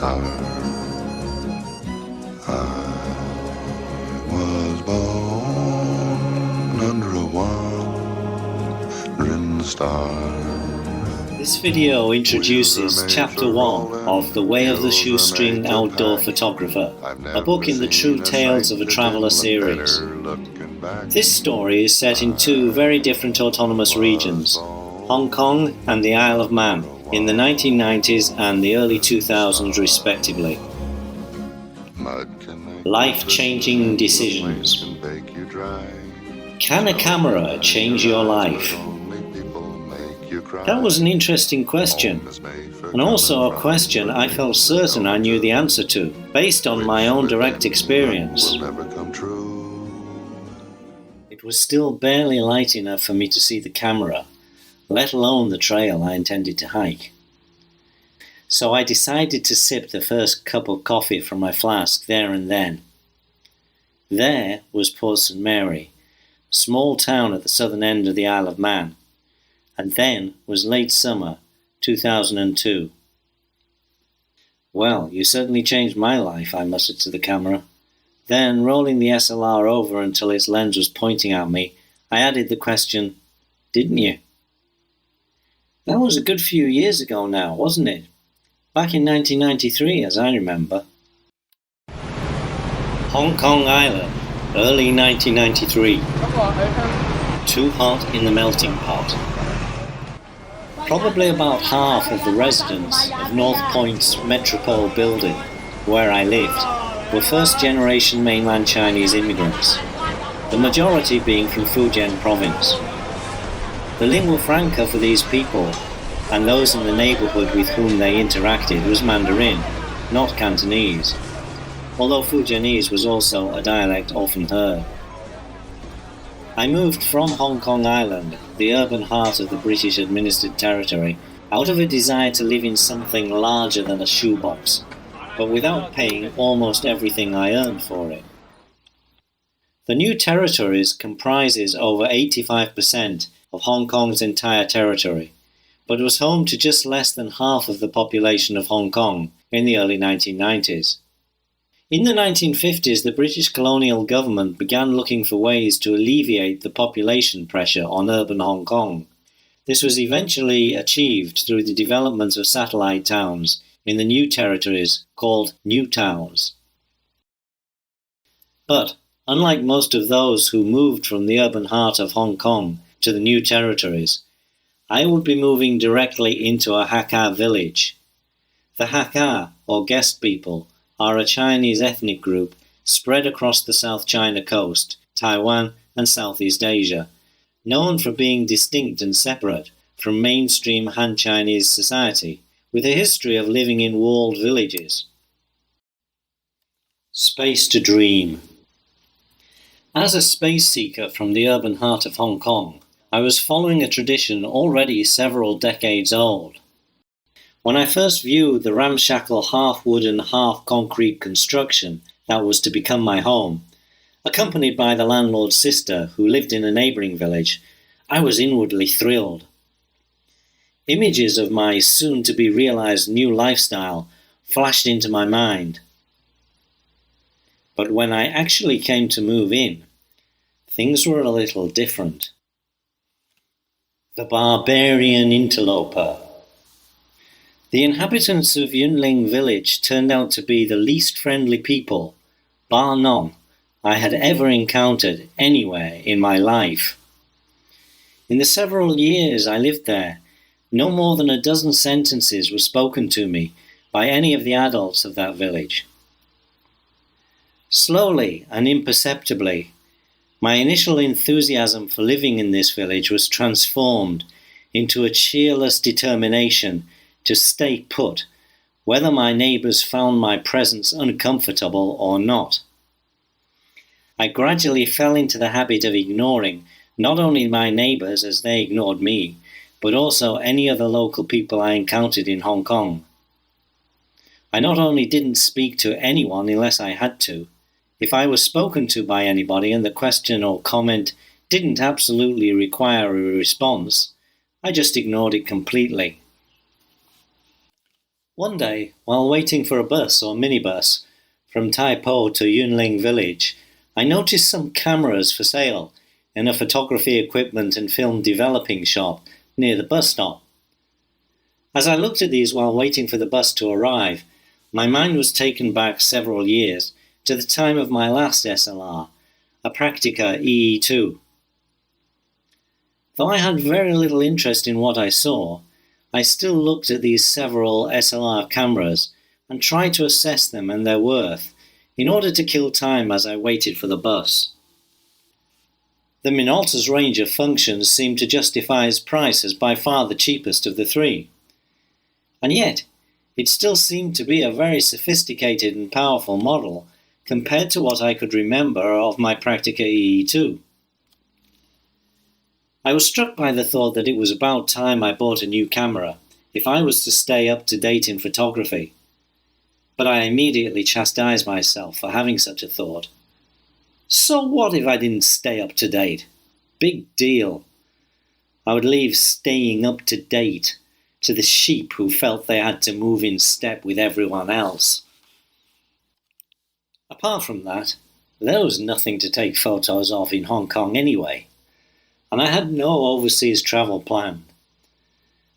star. I was born under a wandering star. This video introduces Chapter 1 of The Way of the Shoestring Outdoor Photographer, a book in the True Tales of a Traveller series. This story is set in two very different autonomous regions, Hong Kong and the Isle of Man, in the 1990s and the early 2000s respectively. Life-changing decisions. Can a camera change your life? That was an interesting question, and also a question I felt certain I knew the answer to, based on my own direct experience. It was still barely light enough for me to see the camera, let alone the trail I intended to hike. So I decided to sip the first cup of coffee from my flask there and then. There was Port St. Mary, a small town at the southern end of the Isle of Man. And then was late summer, 2002. "Well, you certainly changed my life," I muttered to the camera. Then, rolling the SLR over until its lens was pointing at me, I added the question, "Didn't you?" That was a good few years ago now, wasn't it? Back in 1993, as I remember. Hong Kong Island, early 1993. Too hot in the melting pot. Probably about half of the residents of North Point's Metropole building, where I lived, were first-generation mainland Chinese immigrants, the majority being from Fujian province. The lingua franca for these people, and those in the neighbourhood with whom they interacted, was Mandarin, not Cantonese, although Fujianese was also a dialect often heard. I moved from Hong Kong Island, the urban heart of the British-administered territory, out of a desire to live in something larger than a shoebox, but without paying almost everything I earned for it. The new territories comprises over 85% of Hong Kong's entire territory, but was home to just less than half of the population of Hong Kong in the early 1990s. In the 1950s, the British colonial government began looking for ways to alleviate the population pressure on urban Hong Kong. This was eventually achieved through the development of satellite towns in the new territories called New Towns. But, unlike most of those who moved from the urban heart of Hong Kong to the new territories, I would be moving directly into a Hakka village. The Hakka, or guest people, are a Chinese ethnic group spread across the South China coast, Taiwan and Southeast Asia, known for being distinct and separate from mainstream Han Chinese society, with a history of living in walled villages. Space to dream. As a space seeker from the urban heart of Hong Kong, I was following a tradition already several decades old. When I first viewed the ramshackle half-wooden, half-concrete construction that was to become my home, accompanied by the landlord's sister who lived in a neighbouring village, I was inwardly thrilled. Images of my soon-to-be-realised new lifestyle flashed into my mind. But when I actually came to move in, things were a little different. The barbarian interloper. The inhabitants of Yunling village turned out to be the least friendly people, bar none, I had ever encountered anywhere in my life. In the several years I lived there, no more than a dozen sentences were spoken to me by any of the adults of that village. Slowly and imperceptibly, my initial enthusiasm for living in this village was transformed into a cheerless determination to stay put, whether my neighbours found my presence uncomfortable or not. I gradually fell into the habit of ignoring not only my neighbours as they ignored me, but also any other local people I encountered in Hong Kong. I not only didn't speak to anyone unless I had to. If I was spoken to by anybody and the question or comment didn't absolutely require a response, I just ignored it completely. One day, while waiting for a bus or minibus from Tai Po to Yunling village, I noticed some cameras for sale in a photography equipment and film developing shop near the bus stop. As I looked at these while waiting for the bus to arrive, my mind was taken back several years to the time of my last SLR, a Praktica EE2. Though I had very little interest in what I saw, I still looked at these several SLR cameras and tried to assess them and their worth in order to kill time as I waited for the bus. The Minolta's range of functions seemed to justify its price as by far the cheapest of the three. And yet, it still seemed to be a very sophisticated and powerful model compared to what I could remember of my Praktica EE2. I was struck by the thought that it was about time I bought a new camera if I was to stay up to date in photography. But I immediately chastised myself for having such a thought. So what if I didn't stay up to date? Big deal. I would leave staying up to date to the sheep who felt they had to move in step with everyone else. Apart from that, there was nothing to take photos of in Hong Kong anyway, and I had no overseas travel planned.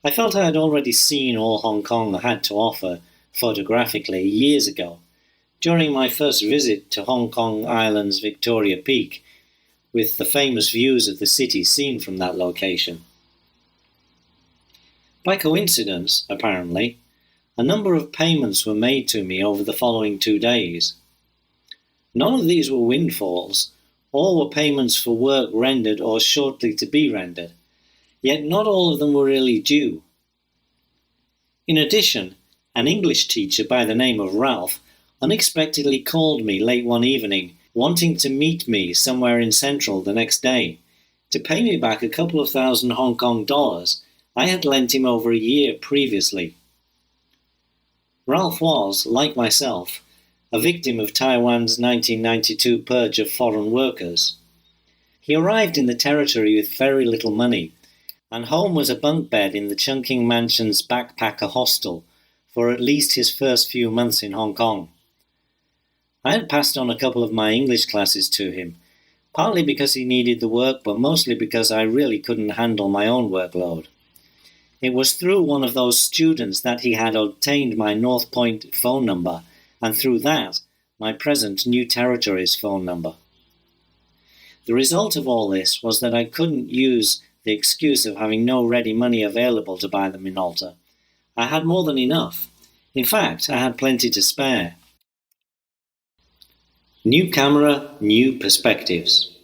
I felt I had already seen all Hong Kong had to offer photographically years ago, during my first visit to Hong Kong Island's Victoria Peak, with the famous views of the city seen from that location. By coincidence, apparently, a number of payments were made to me over the following 2 days. None of these were windfalls, all were payments for work rendered or shortly to be rendered, yet not all of them were really due. In addition, an English teacher by the name of Ralph unexpectedly called me late one evening, wanting to meet me somewhere in Central the next day, to pay me back a couple of thousand Hong Kong dollars I had lent him over a year previously. Ralph was, like myself, a victim of Taiwan's 1992 purge of foreign workers. He arrived in the territory with very little money, and home was a bunk bed in the Chungking Mansion's backpacker hostel for at least his first few months in Hong Kong. I had passed on a couple of my English classes to him, partly because he needed the work, but mostly because I really couldn't handle my own workload. It was through one of those students that he had obtained my North Point phone number, and through that, my present New Territories phone number. The result of all this was that I couldn't use the excuse of having no ready money available to buy the Minolta. I had more than enough. In fact, I had plenty to spare. New camera, new perspectives.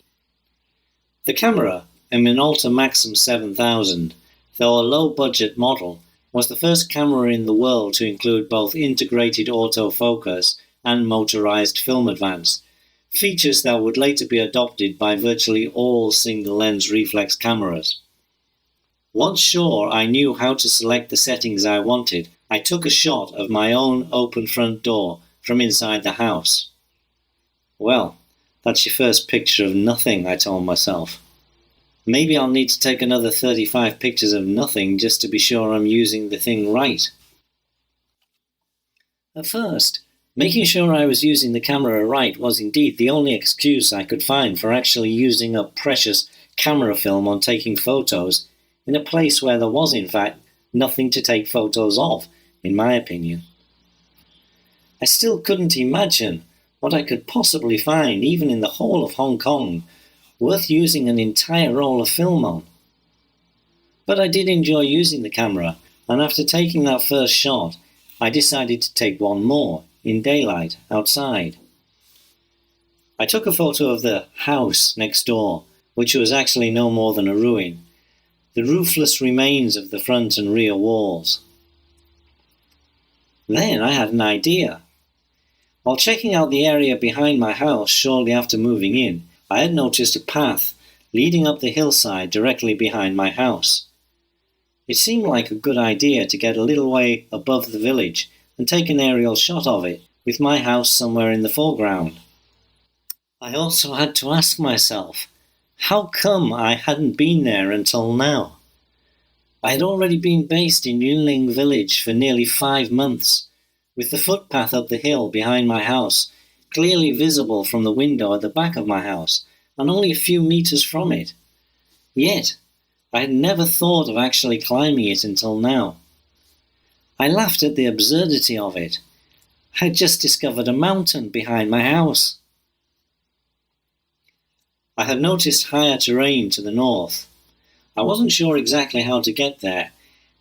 The camera, a Minolta Maxim 7000, though a low-budget model, was the first camera in the world to include both integrated autofocus and motorized film advance, features that would later be adopted by virtually all single-lens reflex cameras. Once sure I knew how to select the settings I wanted, I took a shot of my own open front door from inside the house. Well, that's your first picture of nothing, I told myself. Maybe I'll need to take another 35 pictures of nothing just to be sure I'm using the thing right. At first, making sure I was using the camera right was indeed the only excuse I could find for actually using up precious camera film on taking photos in a place where there was, in fact, nothing to take photos of, in my opinion. I still couldn't imagine what I could possibly find, even in the whole of Hong Kong, worth using an entire roll of film on. But I did enjoy using the camera, and after taking that first shot, I decided to take one more, in daylight, outside. I took a photo of the house next door, which was actually no more than a ruin, the roofless remains of the front and rear walls. Then I had an idea. While checking out the area behind my house shortly after moving in, I had noticed a path leading up the hillside directly behind my house. It seemed like a good idea to get a little way above the village and take an aerial shot of it, with my house somewhere in the foreground. I also had to ask myself, how come I hadn't been there until now? I had already been based in Yunling village for nearly 5 months, with the footpath up the hill behind my house clearly visible from the window at the back of my house and only a few meters from it. Yet, I had never thought of actually climbing it until now. I laughed at the absurdity of it. I had just discovered a mountain behind my house. I had noticed higher terrain to the north. I wasn't sure exactly how to get there,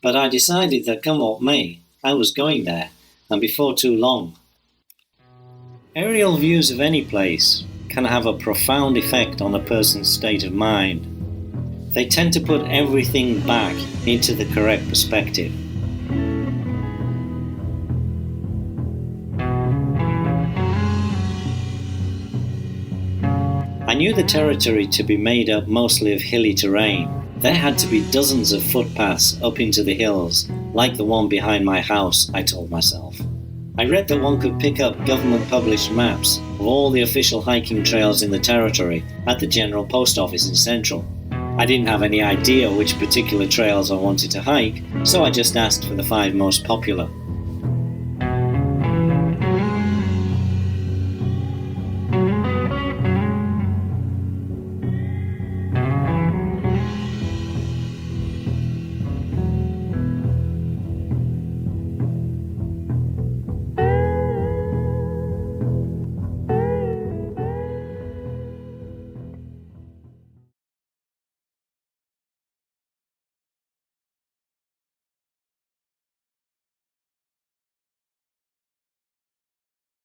but I decided that come what may, I was going there, and before too long. Aerial views of any place can have a profound effect on a person's state of mind. They tend to put everything back into the correct perspective. I knew the territory to be made up mostly of hilly terrain. There had to be dozens of footpaths up into the hills, like the one behind my house, I told myself. I read that one could pick up government-published maps of all the official hiking trails in the territory at the General Post Office in Central. I didn't have any idea which particular trails I wanted to hike, so I just asked for the 5 most popular.